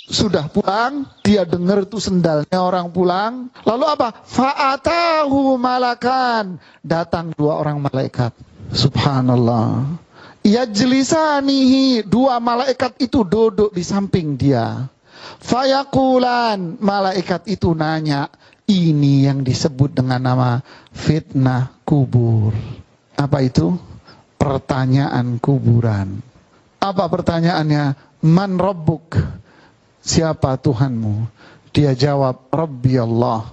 Sudah pulang, dia dengar itu sendalnya orang pulang. Lalu apa? Fa'atahu malakan. Datang dua orang malaikat. Subhanallah. Yajlisanihi. Dua malaikat itu duduk di samping dia. Fayakulan. Malaikat itu nanya. Ini yang disebut dengan nama fitnah kubur. Apa itu? Pertanyaan kuburan. Apa pertanyaannya? Man rabbuk? Siapa Tuhanmu? Dia jawab, Rabbi Allah.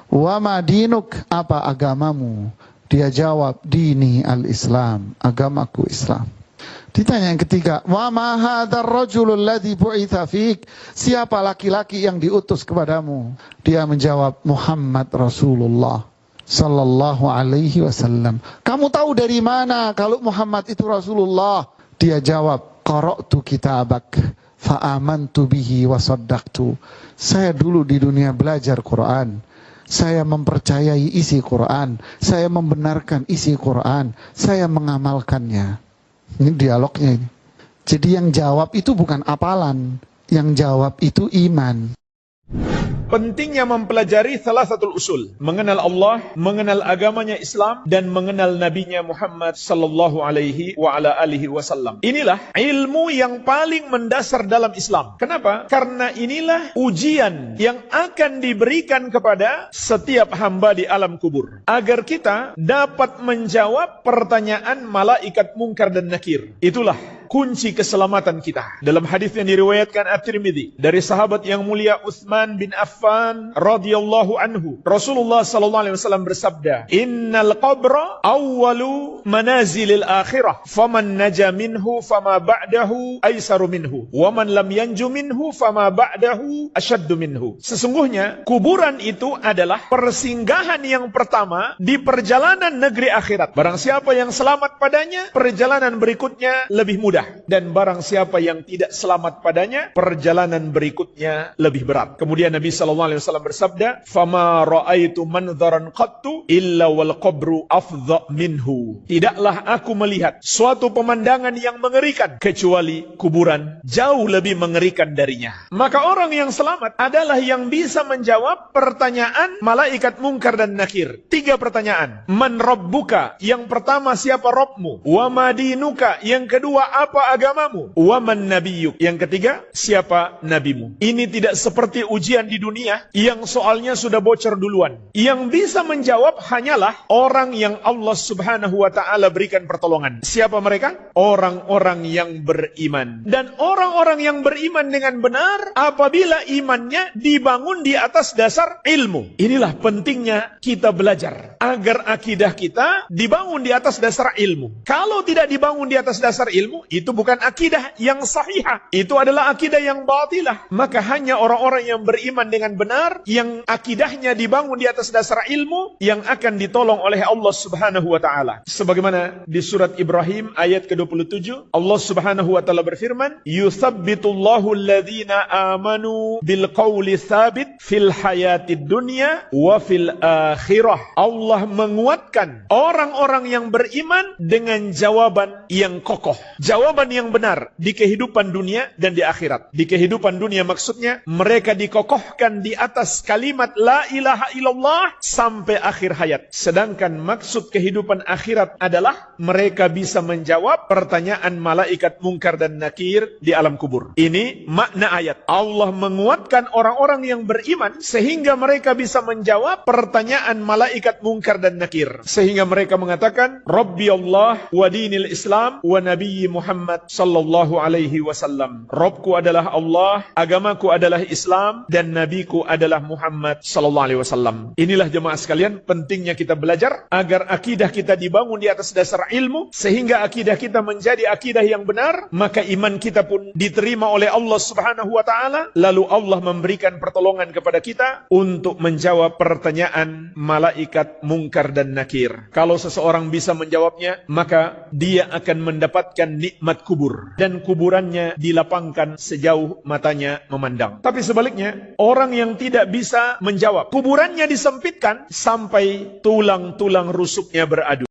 Wa ma dinuk? Apa agamamu? Dia jawab, dini al-Islam. Agamaku Islam. Ditanya yang ketiga, wa ma hadzal rajulul ladzi bu'itsa fik? Siapa laki-laki yang diutus kepadamu? Dia menjawab, Muhammad Rasulullah sallallahu alaihi wasallam. Kamu tahu dari mana kalau Muhammad itu Rasulullah? Dia jawab, qara'tu kitabak fa'amantu bihi wa saddaqtu. Saya dulu di dunia belajar Quran. Saya mempercayai isi Quran. Saya membenarkan isi Quran. Saya mengamalkannya. Ini dialognya ini. Jadi yang jawab itu bukan apalan. Yang jawab itu iman. Pentingnya mempelajari salah satu usul, mengenal Allah, mengenal agamanya Islam, dan mengenal nabinya Muhammad sallallahu alaihi wa ala alihi wasallam. Inilah ilmu yang paling mendasar dalam Islam. Kenapa? Karena inilah ujian yang akan diberikan kepada setiap hamba di alam kubur, agar kita dapat menjawab pertanyaan malaikat mungkar dan nakir. Itulah kunci keselamatan kita. Dalam hadis yang diriwayatkan At-Tirmidzi dari sahabat yang mulia Utsman bin Affan radhiyallahu anhu, Rasulullah sallallahu alaihi wasallam bersabda, "Innal qabra awwalu manazilil akhirah, faman naja minhu fama ba'dahu aisaru minhu, wa man lam yanju minhu fama ba'dahu ashaddu minhu." Sesungguhnya kuburan itu adalah persinggahan yang pertama di perjalanan negeri akhirat. Barang siapa yang selamat padanya, perjalanan berikutnya lebih mudah. Dan barang siapa yang tidak selamat padanya, perjalanan berikutnya lebih berat. Kemudian Nabi SAW bersabda, "Fama ra'aitu manzaran qattu illa wal qabru afdha minhu." Tidaklah aku melihat suatu pemandangan yang mengerikan kecuali kuburan jauh lebih mengerikan darinya. Maka orang yang selamat adalah yang bisa menjawab pertanyaan malaikat mungkar dan nakir. 3 pertanyaan. Man rabbuka? Yang pertama, siapa Rabbmu? Wa madinuka? Yang kedua, apa agamamu? Wa man nabiyyuk? Yang ketiga, siapa nabimu? Ini tidak seperti ujian di dunia yang soalnya sudah bocor duluan. Yang bisa menjawab hanyalah orang yang Allah Subhanahu wa taala berikan pertolongan. Siapa mereka? Orang-orang yang beriman. Dan orang-orang yang beriman dengan benar apabila imannya dibangun di atas dasar ilmu. Inilah pentingnya kita belajar agar akidah kita dibangun di atas dasar ilmu. Kalau tidak dibangun di atas dasar ilmu, itu bukan akidah yang sahihah. Itu adalah akidah yang batilah. Maka hanya orang-orang yang beriman dengan benar, yang akidahnya dibangun di atas dasar ilmu, yang akan ditolong oleh Allah Subhanahu wa taala. Sebagaimana di surat Ibrahim ayat ke-27, Allah Subhanahu wa taala berfirman, "Yutsabbitullahu alladhina amanu bil qawli tsabit fil hayatid dunya wa fil akhirah." Allah menguatkan orang-orang yang beriman dengan jawaban yang kokoh. Jawaban yang benar di kehidupan dunia dan di akhirat. Di kehidupan dunia maksudnya mereka dikokohkan di atas kalimat la ilaha illallah sampai akhir hayat. Sedangkan maksud kehidupan akhirat adalah mereka bisa menjawab pertanyaan malaikat mungkar dan nakir di alam kubur. Ini makna ayat. Allah menguatkan orang-orang yang beriman sehingga mereka bisa menjawab pertanyaan malaikat mungkar dan nakir. Sehingga mereka mengatakan, Rabbi Allah wa dinil Islam wa nabiyyi Muhammad sallallahu alaihi wasallam. Robku adalah Allah, agamaku adalah Islam, dan nabiku adalah Muhammad sallallahu alaihi wasallam. Inilah jemaah sekalian pentingnya kita belajar agar akidah kita dibangun di atas dasar ilmu, sehingga akidah kita menjadi akidah yang benar, maka iman kita pun diterima oleh Allah Subhanahu wa taala, lalu Allah memberikan pertolongan kepada kita untuk menjawab pertanyaan malaikat mungkar dan nakir. Kalau seseorang bisa menjawabnya, maka dia akan mendapatkan nikmat kubur dan kuburannya dilapangkan sejauh matanya memandang. Tapi sebaliknya, orang yang tidak bisa menjawab, kuburannya disempitkan sampai tulang-tulang rusuknya beradu.